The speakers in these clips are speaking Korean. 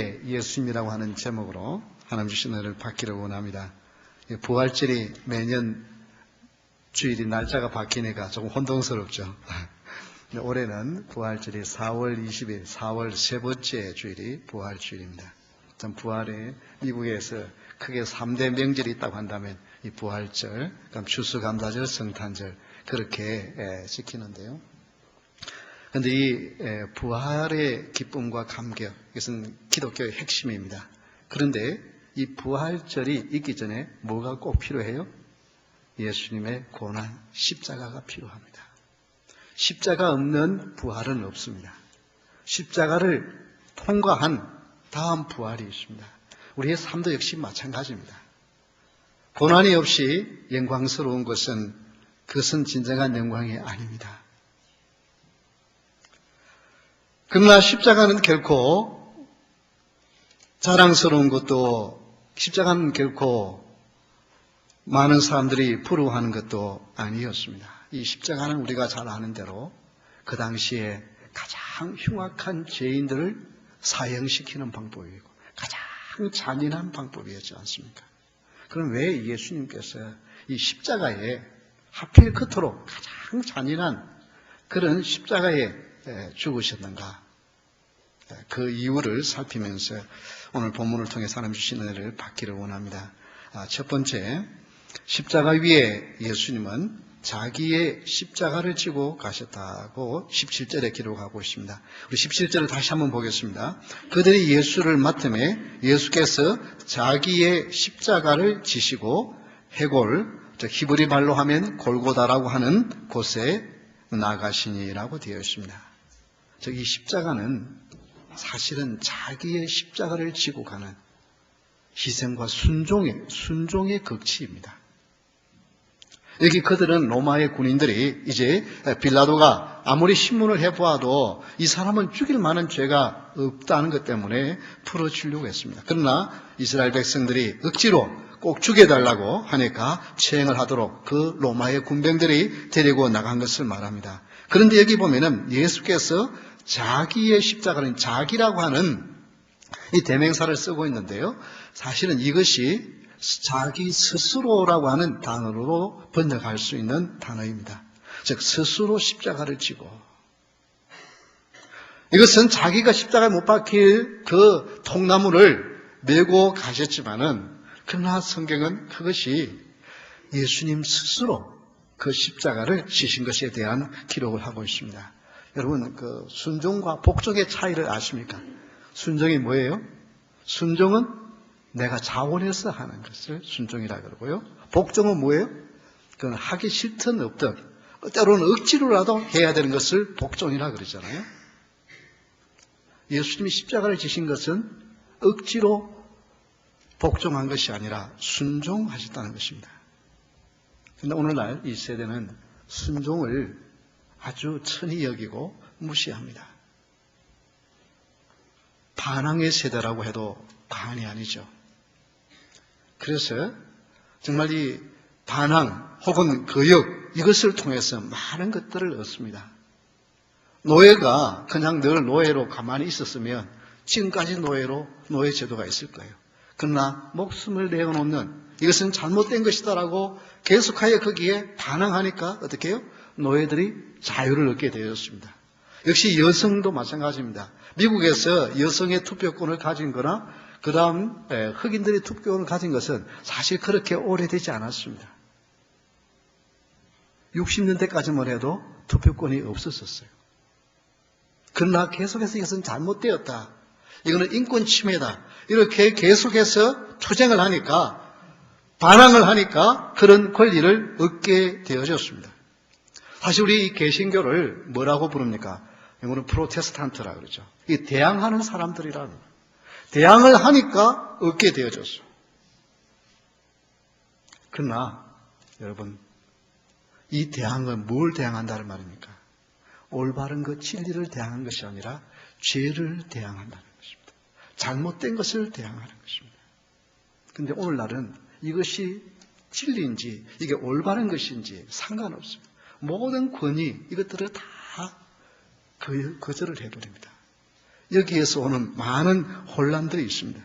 예수님이라고 하는 제목으로 하나님 주신 은혜를 받기를 원합니다. 부활절이 매년 주일이 날짜가 바뀌니까 조금 혼동스럽죠. 올해는 부활절이 4월 20일, 4월 세 번째 주일이 부활주일입니다. 전 부활에 미국에서 크게 3대 명절이 있다고 한다면 이 부활절, 그럼 추수감사절, 성탄절 그렇게 지키는데요. 그런데 이 부활의 기쁨과 감격, 이것은 기독교의 핵심입니다. 그런데 이 부활절이 있기 전에 뭐가 꼭 필요해요? 예수님의 고난, 십자가가 필요합니다. 십자가 없는 부활은 없습니다. 십자가를 통과한 다음 부활이 있습니다. 우리의 삶도 역시 마찬가지입니다. 고난이 없이 영광스러운 것은 그것은 진정한 영광이 아닙니다. 그러나 십자가는 결코 자랑스러운 것도, 십자가는 결코 많은 사람들이 부러워하는 것도 아니었습니다. 이 십자가는 우리가 잘 아는 대로 그 당시에 가장 흉악한 죄인들을 사형시키는 방법이고 가장 잔인한 방법이었지 않습니까? 그럼 왜 예수님께서 이 십자가에 하필 그토록 가장 잔인한 그런 십자가에 죽으셨는가? 그 이유를 살피면서 오늘 본문을 통해 하나님 주신 은혜를 받기를 원합니다. 첫 번째, 십자가 위에 예수님은 자기의 십자가를 지고 가셨다고 17절에 기록하고 있습니다. 우리 17절을 다시 한번 보겠습니다. 그들이 예수를 맡음에 예수께서 자기의 십자가를 지시고 해골, 히브리 말로 하면 골고다라고 하는 곳에 나가시니라고 되어 있습니다. 이 십자가는 사실은 자기의 십자가를 지고 가는 희생과 순종의 극치입니다. 여기 그들은 로마의 군인들이 이제 빌라도가 아무리 신문을 해보아도 이 사람은 죽일 만한 죄가 없다는 것 때문에 풀어주려고 했습니다. 그러나 이스라엘 백성들이 억지로 꼭 죽여달라고 하니까 체행을 하도록 그 로마의 군병들이 데리고 나간 것을 말합니다. 그런데 여기 보면은 예수께서 자기의 십자가는 자기라고 하는 이 대명사를 쓰고 있는데요. 사실은 이것이 자기 스스로라고 하는 단어로 번역할 수 있는 단어입니다. 즉 스스로 십자가를 지고, 이것은 자기가 십자가에 못 박힐 그 통나무를 메고 가셨지만은, 그러나 성경은 그것이 예수님 스스로 그 십자가를 지신 것에 대한 기록을 하고 있습니다. 여러분, 그 순종과 복종의 차이를 아십니까? 순종이 뭐예요? 순종은 내가 자원해서 하는 것을 순종이라 그러고요. 복종은 뭐예요? 그건 하기 싫든 없든 때로는 억지로라도 해야 되는 것을 복종이라 그러잖아요. 예수님이 십자가를 지신 것은 억지로 복종한 것이 아니라 순종하셨다는 것입니다. 그런데 오늘날 이 세대는 순종을 아주 천히 여기고 무시합니다. 반항의 세대라고 해도 과언이 아니죠. 그래서 정말 이 반항 혹은 거역, 이것을 통해서 많은 것들을 얻습니다. 노예가 그냥 늘 노예로 가만히 있었으면 지금까지 노예 제도가 있을 거예요. 그러나 목숨을 내어놓는, 이것은 잘못된 것이다라고 계속하여 거기에 반항하니까 어떻게 해요? 노예들이 자유를 얻게 되었습니다. 역시 여성도 마찬가지입니다. 미국에서 여성의 투표권을 가진 거나 그 다음 흑인들이 투표권을 가진 것은 사실 그렇게 오래되지 않았습니다. 60년대까지만 해도 투표권이 없었어요. 그러나 계속해서 이것은 잘못되었다, 이거는 인권 침해다, 이렇게 계속해서 투쟁을 하니까, 반항을 하니까 그런 권리를 얻게 되어졌습니다. 사실 우리 이 개신교를 뭐라고 부릅니까? 영어로 프로테스탄트라고 그러죠. 이 대항하는 사람들이라는 거예요. 대항을 하니까 얻게 되어졌어. 그러나 여러분, 이 대항은 뭘 대항한다는 말입니까? 올바른 것, 진리를 대항한 것이 아니라 죄를 대항한다는 것입니다. 잘못된 것을 대항하는 것입니다. 그런데 오늘날은 이것이 진리인지 이게 올바른 것인지 상관없습니다. 모든 권위, 이것들을 다 거절을 해버립니다. 여기에서 오는 많은 혼란들이 있습니다.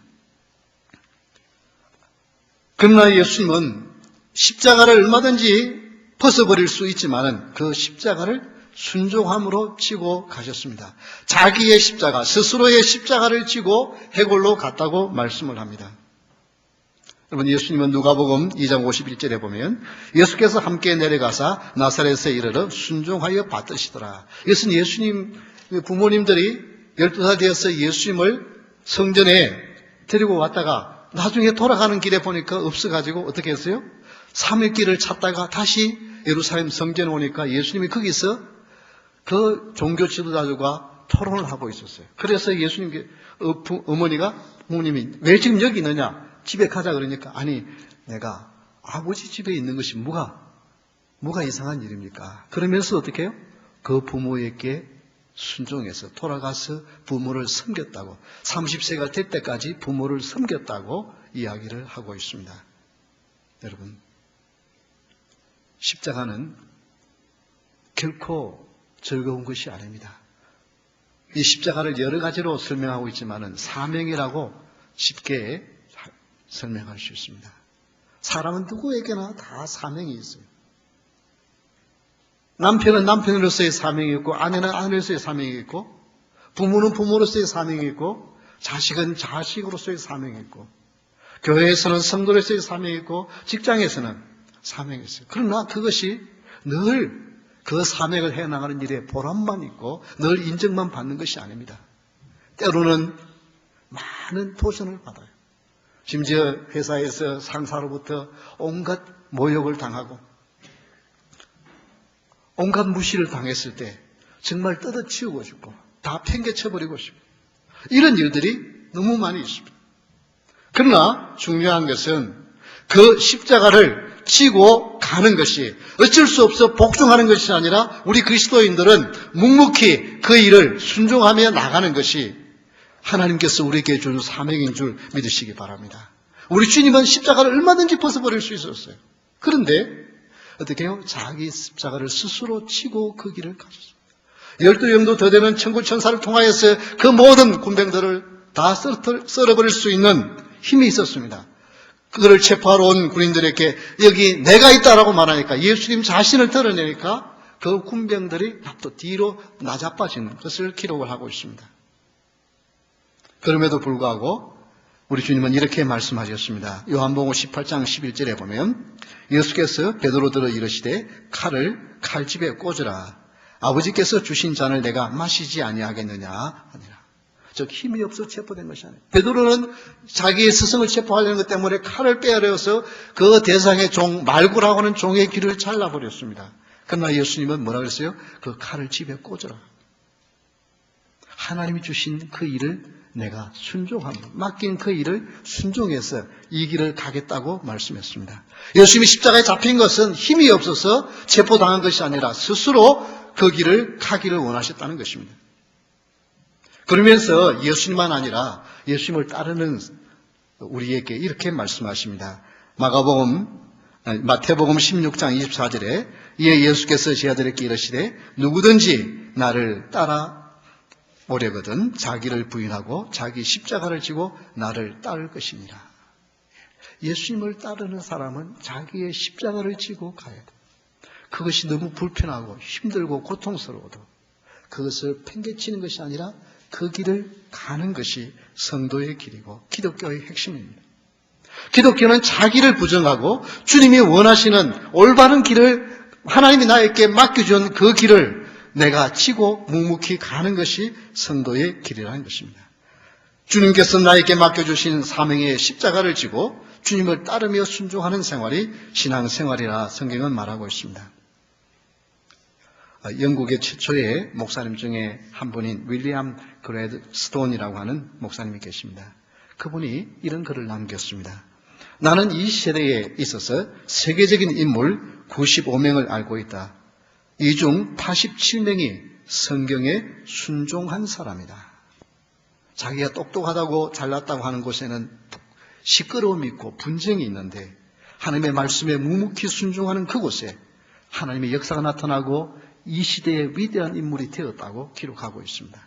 그러나 예수님은 십자가를 얼마든지 벗어버릴 수 있지만은 그 십자가를 순종함으로 지고 가셨습니다. 자기의 십자가, 스스로의 십자가를 지고 해골로 갔다고 말씀을 합니다. 여러분, 예수님은 누가복음 2장 51절에 보면 예수께서 함께 내려가사 나사렛에 이르러 순종하여 받으시더라. 이것은 예수님 부모님들이 12살 되어서 예수님을 성전에 데리고 왔다가 나중에 돌아가는 길에 보니까 없어가지고 어떻게 했어요? 3일 길을 찾다가 다시 예루살렘 성전에 오니까 예수님이 거기서 그 종교 지도자들과 토론을 하고 있었어요. 그래서 예수님께 어머니가 부모님이 왜 지금 여기 있느냐? 집에 가자 그러니까 아니 내가 아버지 집에 있는 것이 뭐가 이상한 일입니까? 그러면서 어떻게 해요? 그 부모에게 순종해서 돌아가서 부모를 섬겼다고 30세가 될 때까지 부모를 섬겼다고 이야기를 하고 있습니다. 여러분, 십자가는 결코 즐거운 것이 아닙니다. 이 십자가를 여러 가지로 설명하고 있지만은 사명이라고 쉽게 설명할 수 있습니다. 사람은 누구에게나 다 사명이 있어요. 남편은 남편으로서의 사명이 있고, 아내는 아내로서의 사명이 있고, 부모는 부모로서의 사명이 있고, 자식은 자식으로서의 사명이 있고, 교회에서는 성도로서의 사명이 있고, 직장에서는 사명이 있어요. 그러나 그것이 늘 그 사명을 해나가는 일에 보람만 있고, 늘 인정만 받는 것이 아닙니다. 때로는 많은 도전을 받아요. 심지어 회사에서 상사로부터 온갖 모욕을 당하고 온갖 무시를 당했을 때 정말 뜯어치우고 싶고 다 팽개쳐버리고 싶고 이런 일들이 너무 많이 있습니다. 그러나 중요한 것은 그 십자가를 지고 가는 것이 어쩔 수 없어 복종하는 것이 아니라 우리 그리스도인들은 묵묵히 그 일을 순종하며 나가는 것이 하나님께서 우리에게 주는 사명인 줄 믿으시기 바랍니다. 우리 주님은 십자가를 얼마든지 벗어버릴 수 있었어요. 그런데 어떻게 해요? 자기 십자가를 스스로 치고 그 길을 가셨어요. 12영도 더 되는 천군 천사를 통하여서 그 모든 군병들을 다 썰어버릴 수 있는 힘이 있었습니다. 그거를 체포하러 온 군인들에게 여기 내가 있다라고 말하니까 예수님 자신을 드러내니까 그 군병들이 또 뒤로 나자빠지는 것을 기록을 하고 있습니다. 그럼에도 불구하고 우리 주님은 이렇게 말씀하셨습니다. 요한복음 18장 11절에 보면 예수께서 베드로 들어 이르시되 칼을 칼집에 꽂으라. 아버지께서 주신 잔을 내가 마시지 아니하겠느냐 하니라. 즉 힘이 없어 체포된 것이 아니에요. 베드로는 자기의 스승을 체포하려는 것 때문에 칼을 빼앗아서 그 대상의 종 말구라고 하는 종의 귀를 잘라버렸습니다. 그러나 예수님은 뭐라 그랬어요? 그 칼을 집에 꽂으라. 하나님이 주신 그 일을 내가 순종합니다. 맡긴 그 일을 순종해서 이 길을 가겠다고 말씀했습니다. 예수님이 십자가에 잡힌 것은 힘이 없어서 체포당한 것이 아니라 스스로 그 길을 가기를 원하셨다는 것입니다. 그러면서 예수님만 아니라 예수님을 따르는 우리에게 이렇게 말씀하십니다. 마태복음 16장 24절에 이에 예수께서 제자들에게 이르시되 누구든지 나를 따라 오려거든 자기를 부인하고 자기 십자가를 지고 나를 따를 것이니라. 예수님을 따르는 사람은 자기의 십자가를 지고 가야 돼. 그것이 너무 불편하고 힘들고 고통스러워도 그것을 팽개치는 것이 아니라 그 길을 가는 것이 성도의 길이고 기독교의 핵심입니다. 기독교는 자기를 부정하고 주님이 원하시는 올바른 길을 하나님이 나에게 맡겨준 그 길을 내가 치고 묵묵히 가는 것이 성도의 길이라는 것입니다. 주님께서 나에게 맡겨주신 사명의 십자가를 지고 주님을 따르며 순종하는 생활이 신앙생활이라 성경은 말하고 있습니다. 영국의 최초의 목사님 중에 한 분인 윌리엄 그레드 스톤이라고 하는 목사님이 계십니다. 그분이 이런 글을 남겼습니다. 나는 이 세대에 있어서 세계적인 인물 95명을 알고 있다. 이 중 87명이 성경에 순종한 사람이다. 자기가 똑똑하다고 잘났다고 하는 곳에는 시끄러움이 있고 분쟁이 있는데 하나님의 말씀에 묵묵히 순종하는 그곳에 하나님의 역사가 나타나고 이 시대의 위대한 인물이 되었다고 기록하고 있습니다.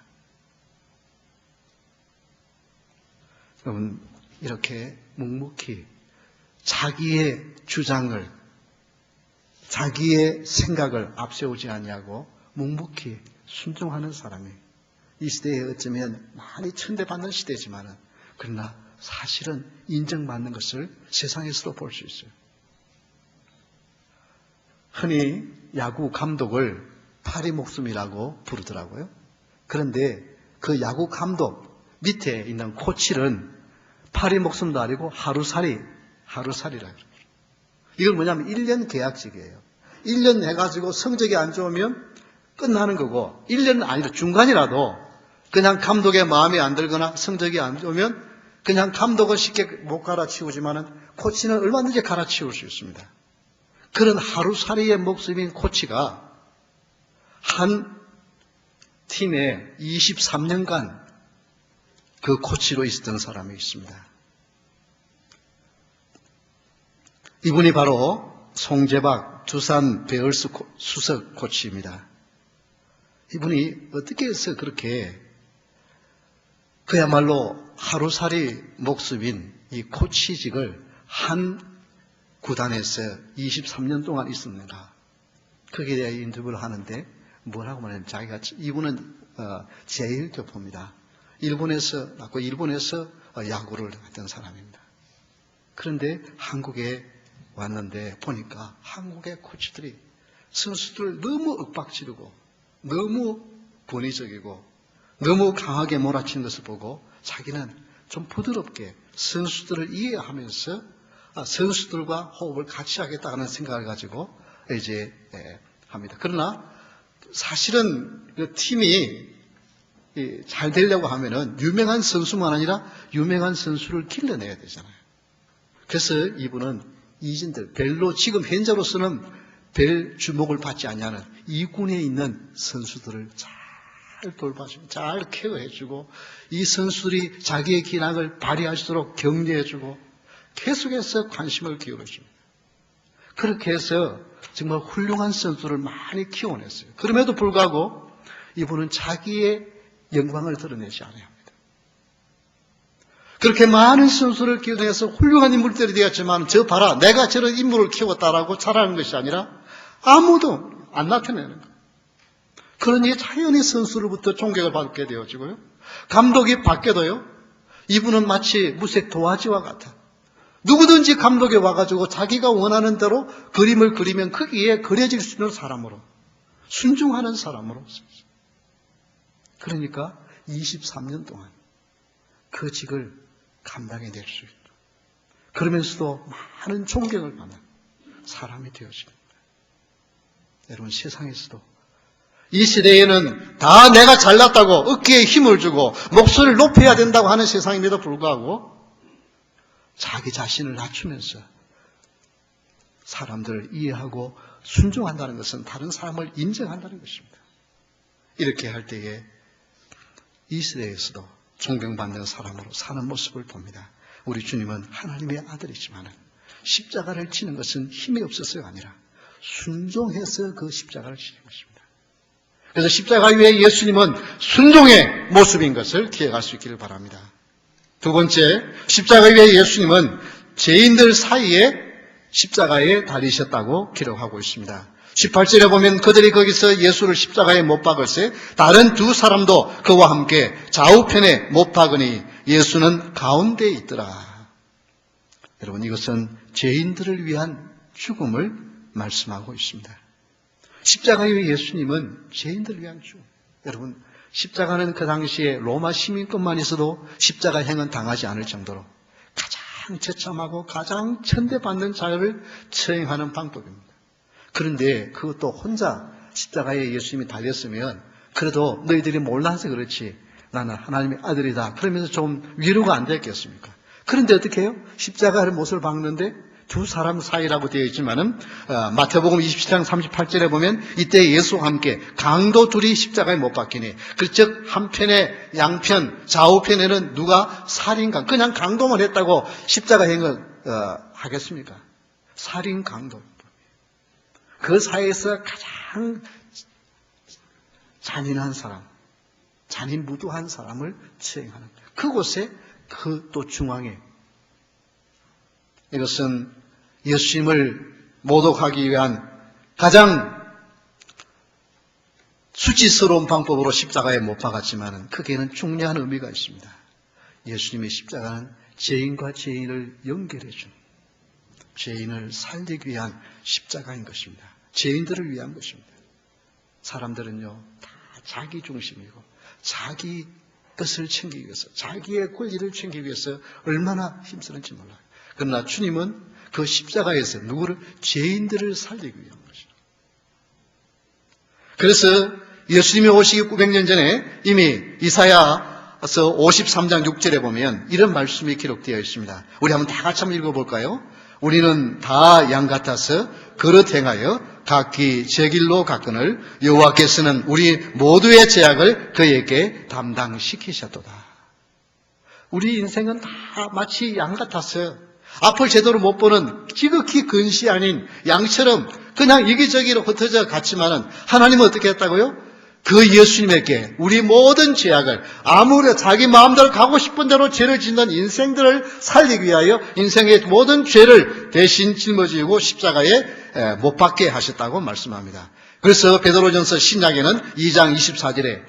여러분, 이렇게 묵묵히 자기의 주장을, 자기의 생각을 앞세우지 않냐고 묵묵히 순종하는 사람이 이 시대에 어쩌면 많이 천대받는 시대지만은 그러나 사실은 인정받는 것을 세상에서도 볼 수 있어요. 흔히 야구 감독을 파리 목숨이라고 부르더라고요. 그런데 그 야구 감독 밑에 있는 코치는 파리 목숨도 아니고 하루살이라고 그래요. 이건 뭐냐면 1년 계약직이에요. 1년 해가지고 성적이 안 좋으면 끝나는 거고 1년은 아니라 중간이라도 그냥 감독의 마음에 안 들거나 성적이 안 좋으면 그냥 감독은 쉽게 못 갈아치우지만은 코치는 얼마든지 갈아치울 수 있습니다. 그런 하루살이의 목숨인 코치가 한 팀에 23년간 그 코치로 있었던 사람이 있습니다. 이분이 바로 송재박 두산 베어스 수석 코치입니다. 이분이 어떻게 해서 그렇게 그야말로 하루살이 목숨인 이 코치직을 한 구단에서 23년 동안 있었는가. 거기에 대해 인터뷰를 하는데 뭐라고 말하냐면 자기가 이분은 제1교포입니다. 일본에서 야구를 했던 사람입니다. 그런데 한국에 왔는데 보니까 한국의 코치들이 선수들을 너무 윽박지르고 너무 권위적이고 너무 강하게 몰아치는 것을 보고 자기는 좀 부드럽게 선수들을 이해하면서 선수들과 호흡을 같이 하겠다는 생각을 가지고 이제 합니다. 그러나 사실은 그 팀이 잘 되려고 하면은 유명한 선수만 아니라 유명한 선수를 길러내야 되잖아요. 그래서 이분은 이진들, 별로 지금 현재로서는 별 주목을 받지 않냐는 이군에 있는 선수들을 잘 돌봐주고 잘 케어해주고 이 선수들이 자기의 기량을 발휘할 수 있도록 격려해주고 계속해서 관심을 기울여줍니다. 그렇게 해서 정말 훌륭한 선수를 많이 키워냈어요. 그럼에도 불구하고 이분은 자기의 영광을 드러내지 않아야 합니다. 그렇게 많은 선수를 키워내서 훌륭한 인물들이 되었지만 저 봐라 내가 저런 인물을 키웠다라고 자랑하는 것이 아니라 아무도 안 나타내는 거예요. 그러니 자연히 선수로부터 존경을 받게 되어지고요. 감독이 바뀌어도요. 이분은 마치 무색 도화지와 같아. 누구든지 감독에 와가지고 자기가 원하는 대로 그림을 그리면 거기에 그려질 수 있는 사람으로 순종하는 사람으로 그러니까 23년 동안 그 직을 감당해낼 수 있다. 그러면서도 많은 존경을 받는 사람이 되어집니다. 여러분 세상에서도 이 시대에는 다 내가 잘났다고 어깨에 힘을 주고 목소리를 높여야 된다고 하는 세상임에도 불구하고 자기 자신을 낮추면서 사람들을 이해하고 순종한다는 것은 다른 사람을 인정한다는 것입니다. 이렇게 할 때에 이 시대에서도 존경받는 사람으로 사는 모습을 봅니다. 우리 주님은 하나님의 아들이지만 십자가를 치는 것은 힘이 없어서가 아니라 순종해서 그 십자가를 치는 것입니다. 그래서 십자가 위에 예수님은 순종의 모습인 것을 기억할 수 있기를 바랍니다. 두 번째, 십자가 위에 예수님은 죄인들 사이에 십자가에 달리셨다고 기록하고 있습니다. 18절에 보면 그들이 거기서 예수를 십자가에 못 박을세 다른 두 사람도 그와 함께 좌우편에 못 박으니 예수는 가운데에 있더라. 여러분 이것은 죄인들을 위한 죽음을 말씀하고 있습니다. 십자가 위에 예수님은 죄인들을 위한 죽음. 여러분 십자가는 그 당시에 로마 시민권만 있어도 십자가 행은 당하지 않을 정도로 가장 처참하고 가장 천대받는 자를 처형하는 방법입니다. 그런데 그것도 혼자 십자가에 예수님이 달렸으면 그래도 너희들이 몰라서 그렇지 나는 하나님의 아들이다 그러면서 좀 위로가 안 됐겠습니까? 그런데 어떻게 해요? 십자가를 못을 박는데 두 사람 사이라고 되어 있지만은 마태복음 27장 38절에 보면 이때 예수와 함께 강도 둘이 십자가에 못 박히니 즉 한편에 양편 좌우편에는 누가 살인강 그냥 강도만 했다고 십자가 행을 하겠습니까? 살인 강도 그 사이에서 가장 잔인한 사람 잔인무도한 사람을 처형하는 그곳에 그 또 중앙에 이것은 예수님을 모독하기 위한 가장 수치스러운 방법으로 십자가에 못 박았지만 크게는 중요한 의미가 있습니다. 예수님의 십자가는 죄인과 죄인을 연결해준, 죄인을 살리기 위한 십자가인 것입니다. 죄인들을 위한 것입니다. 사람들은요, 다 자기 중심이고 자기 것을 챙기기 위해서, 자기의 권리를 챙기기 위해서 얼마나 힘쓰는지 몰라요. 그러나 주님은 그 십자가에서 누구를? 죄인들을 살리기 위한 것이죠. 그래서 예수님이 오시기 900년 전에 이미 이사야서 53장 6절에 보면 이런 말씀이 기록되어 있습니다. 우리 한번 다 같이 한번 읽어볼까요? 우리는 다 양 같아서 그릇 행하여 각기 제 길로 갔거늘 여호와께서는 우리 모두의 죄악을 그에게 담당시키셨도다. 우리 인생은 다 마치 양 같아서 앞을 제대로 못 보는 지극히 근시 아닌 양처럼 그냥 여기저기로 흩어져 갔지만은 하나님은 어떻게 했다고요? 그 예수님에게 우리 모든 죄악을 아무리 자기 마음대로 가고 싶은 대로 죄를 짓는 인생들을 살리기 위하여 인생의 모든 죄를 대신 짊어지고 십자가에 못 박게 하셨다고 말씀합니다. 그래서 베드로전서 신약에는 2장 24절에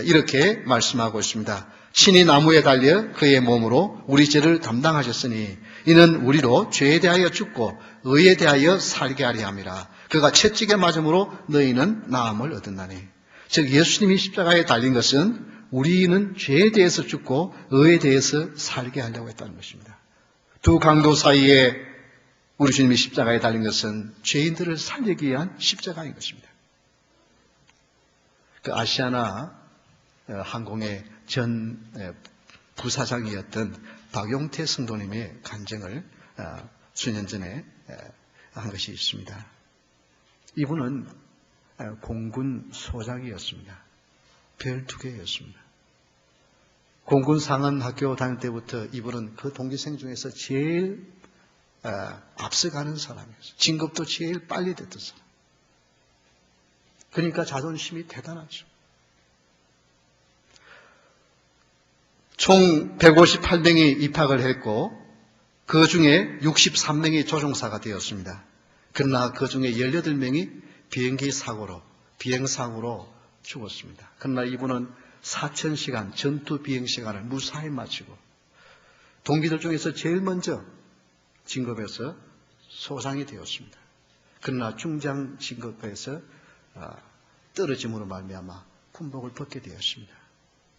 이렇게 말씀하고 있습니다. 친히 나무에 달려 그의 몸으로 우리 죄를 담당하셨으니 이는 우리로 죄에 대하여 죽고 의에 대하여 살게 하려 함이라. 그가 채찍에 맞음으로 너희는 나음을 얻었나니. 즉 예수님이 십자가에 달린 것은 우리는 죄에 대해서 죽고 의에 대해서 살게 하려고 했다는 것입니다. 두 강도 사이에 우리 주님이 십자가에 달린 것은 죄인들을 살리기 위한 십자가인 것입니다. 그 아시아나 항공의 전 부사장이었던 박용태 성도님의 간증을 수년 전에 한 것이 있습니다. 이분은 공군 소장이었습니다. 별 2개였습니다. 공군 상한학교 다닐 때부터 이분은 그 동기생 중에서 제일 앞서가는 사람이었어요. 진급도 제일 빨리 됐던 사람. 그러니까 자존심이 대단하죠. 총 158명이 입학을 했고 그 중에 63명이 조종사가 되었습니다. 그러나 그 중에 18명이 비행사고로 죽었습니다. 그러나 이분은 4,000시간 전투 비행 시간을 무사히 마치고 동기들 중에서 제일 먼저 진급해서 소장이 되었습니다. 그러나 중장 진급해서 떨어짐으로 말미암아 군복을 벗게 되었습니다.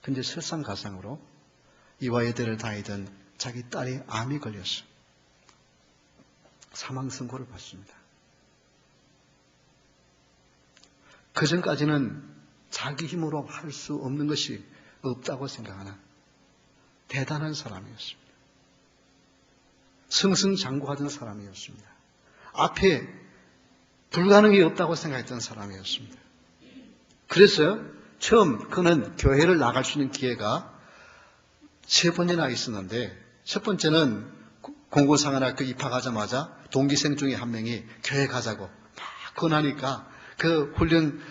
그런데 설상가상으로 이화여대를 다니던 자기 딸이 암이 걸려서 사망 선고를 받습니다. 그 전까지는 자기 힘으로 할 수 없는 것이 없다고 생각하는 대단한 사람이었습니다. 승승장구하던 사람이었습니다. 앞에 불가능이 없다고 생각했던 사람이었습니다. 그래서 처음 그는 교회를 나갈 수 있는 기회가 3번이나 있었는데 첫 번째는 공군상한학교 입학하자마자 동기생 중에 한 명이 교회 가자고 막 권하니까 그 훈련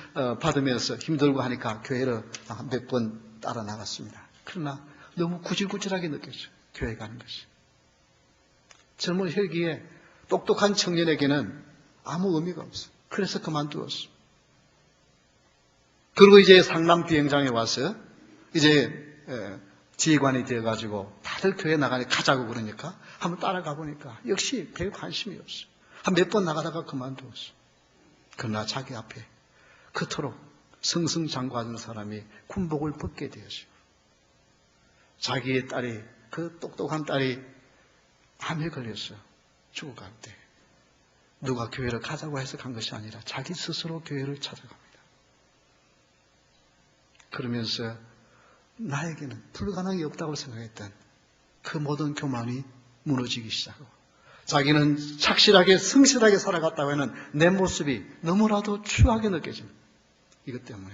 받으면서 힘들고 하니까 교회를 몇 번 따라 나갔습니다. 그러나 너무 구질구질하게 느꼈죠. 교회 가는 것이. 젊은 혈기에 똑똑한 청년에게는 아무 의미가 없어요. 그래서 그만두었어요. 그리고 이제 상남 비행장에 와서 이제 지휘관이 되어가지고 다들 교회 나가니 가자고 그러니까 한번 따라가 보니까 역시 별 관심이 없어요. 한 몇 번 나가다가 그만두었어요. 그러나 자기 앞에 그토록 승승장구하던 사람이 군복을 벗게 되었어요. 자기의 딸이, 그 똑똑한 딸이 암에 걸렸어요. 죽어갈 때. 누가 교회를 가자고 해서 간 것이 아니라 자기 스스로 교회를 찾아갑니다. 그러면서 나에게는 불가능이 없다고 생각했던 그 모든 교만이 무너지기 시작하고 자기는 착실하게 성실하게 살아갔다고 하는 내 모습이 너무나도 추하게 느껴집니다. 이것 때문에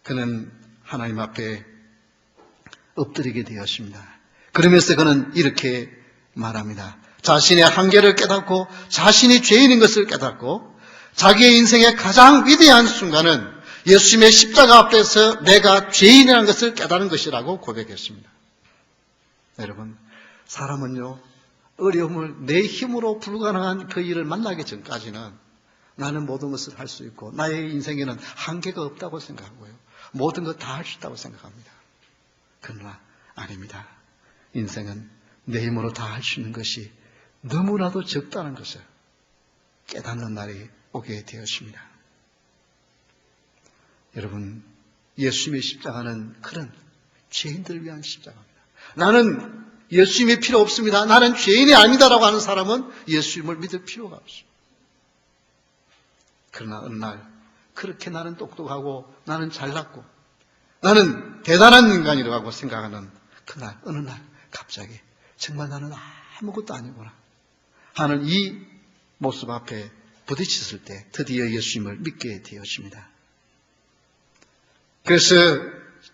그는 하나님 앞에 엎드리게 되었습니다. 그러면서 그는 이렇게 말합니다. 자신의 한계를 깨닫고 자신이 죄인인 것을 깨닫고 자기의 인생의 가장 위대한 순간은 예수님의 십자가 앞에서 내가 죄인이라는 것을 깨달은 것이라고 고백했습니다. 여러분, 사람은요, 어려움을 내 힘으로 불가능한 그 일을 만나기 전까지는 나는 모든 것을 할 수 있고 나의 인생에는 한계가 없다고 생각하고요. 모든 것 다 할 수 있다고 생각합니다. 그러나 아닙니다. 인생은 내 힘으로 다 할 수 있는 것이 너무나도 적다는 것을 깨닫는 날이 오게 되었습니다. 여러분, 예수님의 십자가는 그런 죄인들을 위한 십자가입니다. 나는 예수님이 필요 없습니다. 나는 죄인이 아니다라고 하는 사람은 예수님을 믿을 필요가 없습니다. 그러나 어느 날 그렇게 나는 똑똑하고 나는 잘났고 나는 대단한 인간이라고 생각하는 그날 어느 날 갑자기 정말 나는 아무것도 아니구나 하는 이 모습 앞에 부딪혔을 때 드디어 예수님을 믿게 되었습니다. 그래서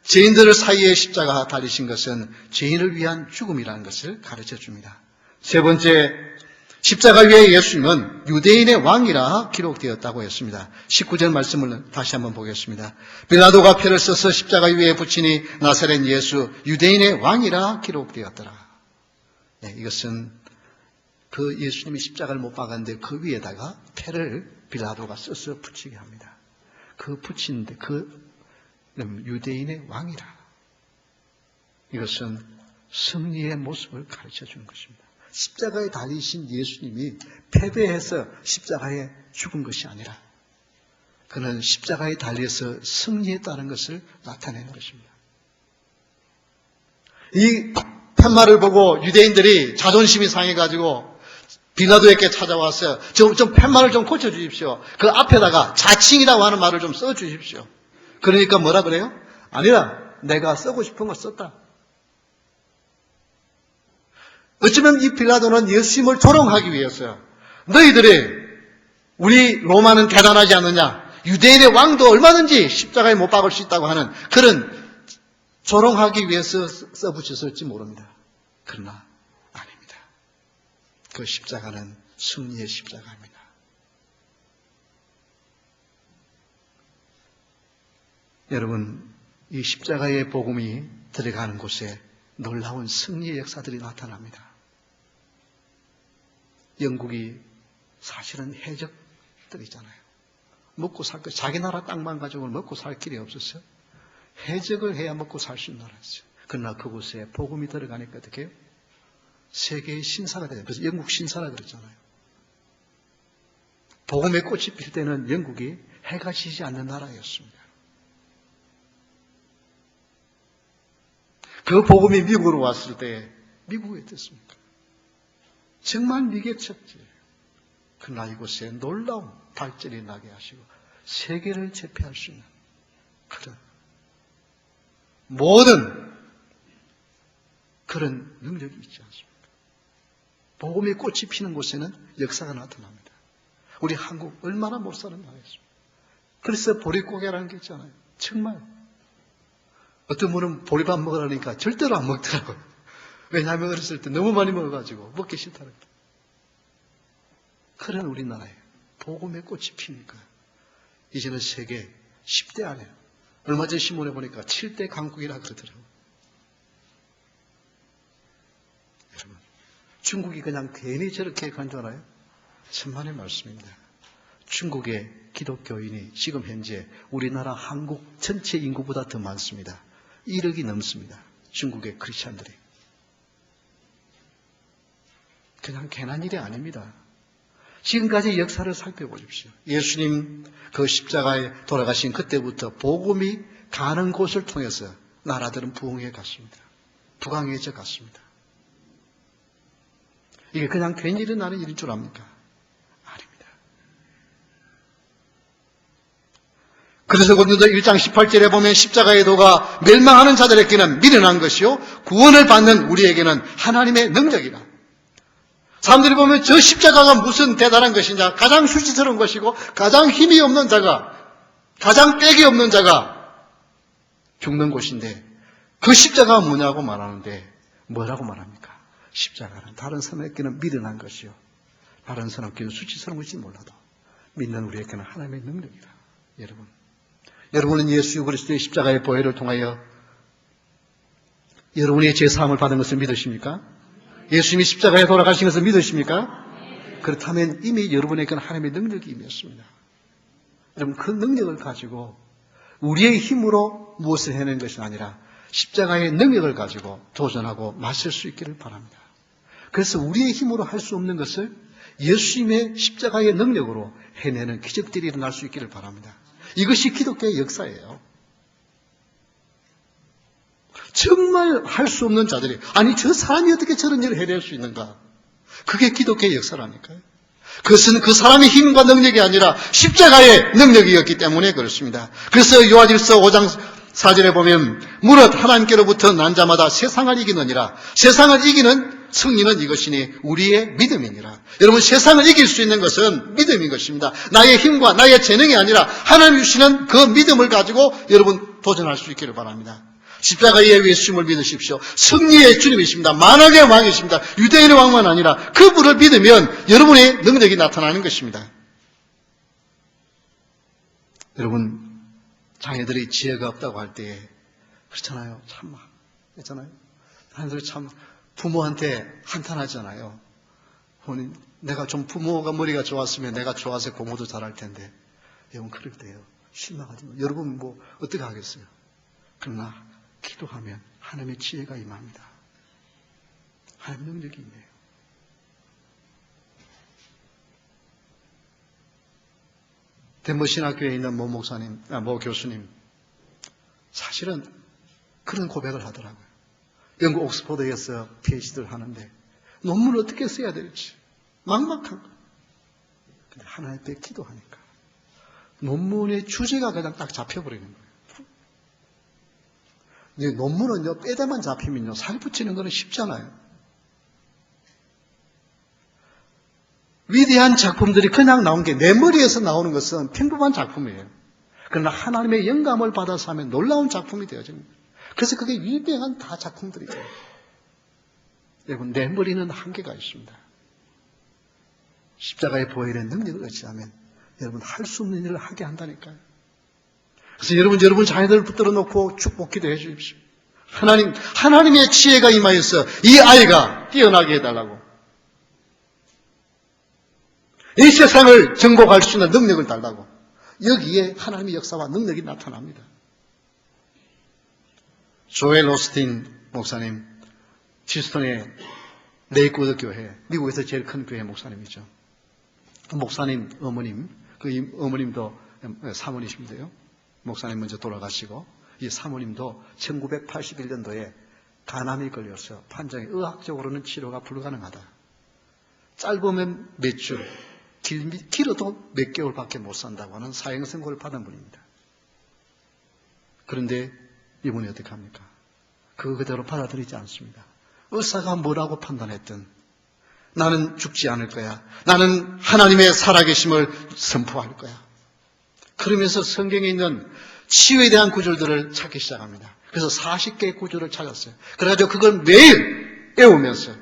죄인들 사이에 십자가 달리신 것은 죄인을 위한 죽음이라는 것을 가르쳐 줍니다. 세 번째, 십자가 위에 예수님은 유대인의 왕이라 기록되었다고 했습니다. 19절 말씀을 다시 한번 보겠습니다. 빌라도가 표를 써서 십자가 위에 붙이니 나사렛 예수 유대인의 왕이라 기록되었더라. 네, 이것은 그 예수님이 십자가를 못 박았는데 그 위에다가 표를 빌라도가 써서 붙이게 합니다. 그 붙이는데 그 유대인의 왕이라. 이것은 승리의 모습을 가르쳐 주는 것입니다. 십자가에 달리신 예수님이 패배해서 십자가에 죽은 것이 아니라 그는 십자가에 달려서 승리했다는 것을 나타내는 것입니다. 이 팻말을 보고 유대인들이 자존심이 상해가지고 빌라도에게 찾아와서 좀 팻말을 좀 고쳐주십시오. 그 앞에다가 자칭이라고 하는 말을 좀 써주십시오. 그러니까 뭐라 그래요? 아니라 내가 쓰고 싶은 거 썼다. 어쩌면 이 빌라도는 예수님을 조롱하기 위해서요. 너희들이 우리 로마는 대단하지 않느냐? 유대인의 왕도 얼마든지 십자가에 못 박을 수 있다고 하는 그런 조롱하기 위해서 써붙였을지 모릅니다. 그러나 아닙니다. 그 십자가는 승리의 십자가입니다. 여러분, 이 십자가의 복음이 들어가는 곳에 놀라운 승리의 역사들이 나타납니다. 영국이 사실은 해적들이잖아요. 먹고 살 것, 자기 나라 땅만 가지고 먹고 살 길이 없었어요. 해적을 해야 먹고 살 수 있는 나라였어요. 그러나 그곳에 복음이 들어가니까 어떻게 해요? 세계의 신사가 돼요. 그래서 영국 신사라 그랬잖아요. 복음의 꽃이 필 때는 영국이 해가 지지 않는 나라였습니다. 그 복음이 미국으로 왔을 때 미국이 어땠습니까? 정말 미개척지. 그러나 이곳에 놀라운 발전이 나게 하시고 세계를 제패할 수 있는 그런 모든 그런 능력이 있지 않습니까? 복음의 꽃이 피는 곳에는 역사가 나타납니다. 우리 한국 얼마나 못 사는 나라였습니까? 그래서 보릿고개라는 게 있잖아요. 정말 어떤 분은 보리밥 먹으라니까 절대로 안 먹더라고요. 왜냐하면 어렸을 때 너무 많이 먹어가지고 먹기 싫다는 거예요. 그런 우리나라에 복음의 꽃이 피니까 이제는 세계 10대 안에 얼마 전 신문에 보니까 7대 강국이라 그러더라고요. 여러분, 중국이 그냥 괜히 저렇게 간 줄 알아요? 천만의 말씀입니다. 중국의 기독교인이 지금 현재 우리나라 한국 전체 인구보다 더 많습니다. 1억이 넘습니다. 중국의 크리스찬들이. 그냥 괜한 일이 아닙니다. 지금까지 역사를 살펴보십시오. 예수님 그 십자가에 돌아가신 그때부터 복음이 가는 곳을 통해서 나라들은 부흥해 갔습니다. 부강해져 갔습니다. 이게 그냥 괜히 일어나는 일인 줄 압니까? 아닙니다. 그래서 고린도서 1장 18절에 보면 십자가의 도가 멸망하는 자들에게는 미련한 것이요 구원을 받는 우리에게는 하나님의 능력이라. 사람들이 보면 저 십자가가 무슨 대단한 것이냐, 가장 수치스러운 것이고 가장 힘이 없는 자가, 가장 빽이 없는 자가 죽는 곳인데 그 십자가가 뭐냐고 말하는데 뭐라고 말합니까? 십자가는 다른 사람에게는 미련한 것이요 다른 사람에게는 수치스러운 것이 몰라도 믿는 우리에게는 하나님의 능력이다. 여러분은 예수 그리스도의 십자가의 보혈을 통하여 여러분의 죄사함을 받은 것을 믿으십니까? 예수님이 십자가에 돌아가신 것을 믿으십니까? 그렇다면 이미 여러분에게는 하나님의 능력이 임했습니다. 여러분, 그 능력을 가지고 우리의 힘으로 무엇을 해내는 것이 아니라 십자가의 능력을 가지고 도전하고 맞설 수 있기를 바랍니다. 그래서 우리의 힘으로 할 수 없는 것을 예수님의 십자가의 능력으로 해내는 기적들이 일어날 수 있기를 바랍니다. 이것이 기독교의 역사예요. 정말 할 수 없는 자들이, 아니 저 사람이 어떻게 저런 일을 해낼 수 있는가? 그게 기독교의 역사라니까요. 그것은 그 사람의 힘과 능력이 아니라 십자가의 능력이었기 때문에 그렇습니다. 그래서 요한일서 5장 4절에 보면 무릇 하나님께로부터 난 자마다 세상을 이기느니라. 세상을 이기는 승리는 이것이니 우리의 믿음이니라. 여러분, 세상을 이길 수 있는 것은 믿음인 것입니다. 나의 힘과 나의 재능이 아니라 하나님 주시는 그 믿음을 가지고 여러분 도전할 수 있기를 바랍니다. 십자가의 예수님을 믿으십시오. 승리의 주님이십니다. 만왕의 왕이십니다. 유대인의 왕만 아니라 그분을 믿으면 여러분의 능력이 나타나는 것입니다. 여러분, 자녀들이 지혜가 없다고 할 때 그렇잖아요. 참 그렇잖아요. 자녀들이 참 부모한테 한탄하잖아요. 내가 좀 부모가 머리가 좋았으면 내가 좋아서 공부도 잘할 텐데. 여러분, 그럴 때요. 실망하지 마. 여러분 뭐 어떻게 하겠어요? 그러나 기도하면 하나님의 지혜가 임합니다. 하나님의 능력이 임해요. 덴버신학교에 있는 모 목사님, 모 교수님, 사실은 그런 고백을 하더라고요. 영국 옥스퍼드에서 PhD를 하는데 논문을 어떻게 써야 될지 막막한 거예요. 근데 하나님 앞에 기도하니까 논문의 주제가 그냥 딱 잡혀버리는 거예요. 이제 논문은요, 빼대만 잡히면요, 살 붙이는 거는 쉽잖아요. 위대한 작품들이 그냥 나온 게 내 머리에서 나오는 것은 평범한 작품이에요. 그러나 하나님의 영감을 받아서 하면 놀라운 작품이 되어집니다. 그래서 그게 위대한 다 작품들이죠. 여러분, 내 머리는 한계가 있습니다. 십자가의 보혈의 능력을 의지하면 여러분 할 수 없는 일을 하게 한다니까요. 그래서 여러분 자녀들을 붙들어 놓고 축복 기도해 주십시오. 하나님의 지혜가 임하여서 이 아이가 뛰어나게 해달라고. 이 세상을 정복할 수 있는 능력을 달라고. 여기에 하나님의 역사와 능력이 나타납니다. 조엘 오스틴 목사님, 휴스턴의 레이크우드 교회, 미국에서 제일 큰 교회 목사님이죠. 그 목사님 어머님, 그 어머님도 사모님이신데요. 목사님 먼저 돌아가시고 이 사모님도 1981년도에 간암이 걸려서 판정이 의학적으로는 치료가 불가능하다. 짧으면 몇 주, 길어도 몇 개월밖에 못 산다고 하는 사형 선고를 받은 분입니다. 그런데 이분이 어떻게 합니까? 그거 그대로 받아들이지 않습니다. 의사가 뭐라고 판단했든 나는 죽지 않을 거야. 나는 하나님의 살아계심을 선포할 거야. 그러면서 성경에 있는 치유에 대한 구절들을 찾기 시작합니다. 그래서 40개의 구절을 찾았어요. 그래가지고 그걸 매일 외우면서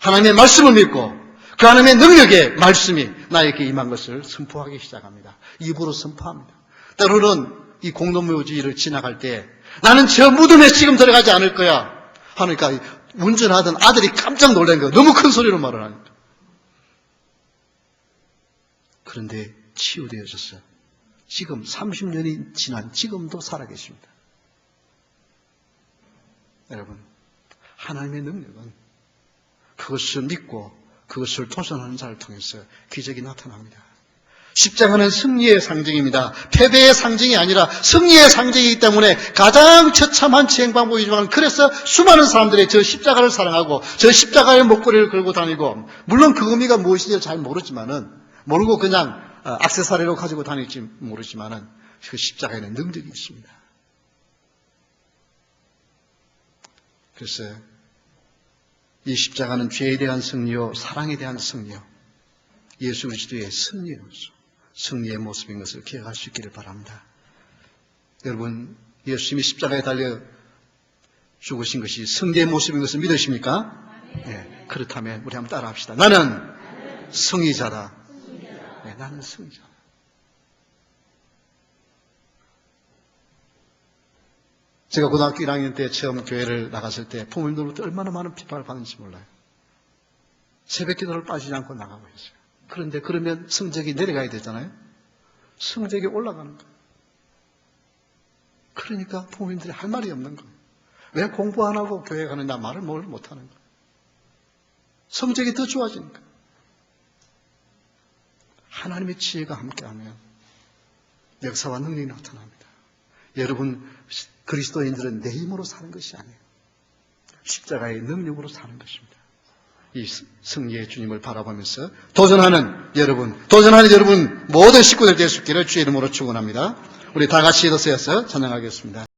하나님의 말씀을 믿고 그 하나님의 능력의 말씀이 나에게 임한 것을 선포하기 시작합니다. 입으로 선포합니다. 때로는 이 공동묘지를 지나갈 때 나는 저 무덤에 지금 들어가지 않을 거야 하니까 운전하던 아들이 깜짝 놀란 거예요. 너무 큰 소리로 말을 하니까. 그런데 치유되어졌어요. 지금 30년이 지난 지금도 살아계십니다. 여러분, 하나님의 능력은 그것을 믿고 그것을 도전하는 자를 통해서 기적이 나타납니다. 십자가는 승리의 상징입니다. 패배의 상징이 아니라 승리의 상징이기 때문에 가장 처참한 지행 방법이지만 그래서 수많은 사람들이 저 십자가를 사랑하고 저 십자가의 목걸이를 걸고 다니고 물론 그 의미가 무엇인지 잘 모르고 그냥 액세서리로 가지고 다닐지 모르지만은 그 십자가에는 능력이 있습니다. 그래서 이 십자가는 죄에 대한 승리요, 사랑에 대한 승리요, 예수 그리스도의 승리의 모습인 것을 기억할 수 있기를 바랍니다. 여러분, 예수님이 십자가에 달려 죽으신 것이 승리의 모습인 것을 믿으십니까? 네, 그렇다면 우리 한번 따라합시다. 나는 승리자다. 네, 나는 승리자다. 제가 고등학교 1학년 때 처음 교회를 나갔을 때 부모님들로부터 얼마나 많은 비판을 받는지 몰라요. 새벽 기도를 빠지지 않고 나가고 있어요. 그런데 그러면 성적이 내려가야 되잖아요. 성적이 올라가는 거예요. 그러니까 부모님들이 할 말이 없는 거예요. 왜 공부 안 하고 교회 가느냐 말을 뭘 못하는 거예요. 성적이 더 좋아지는 거예요. 하나님의 지혜가 함께하면 역사와 능력이 나타납니다. 여러분, 그리스도인들은 내 힘으로 사는 것이 아니에요. 십자가의 능력으로 사는 것입니다. 이 승리의 주님을 바라보면서 도전하는 여러분 모든 식구들 될 수 있기를 주의 이름으로 축원합니다. 우리 다 같이 일어서서 찬양하겠습니다.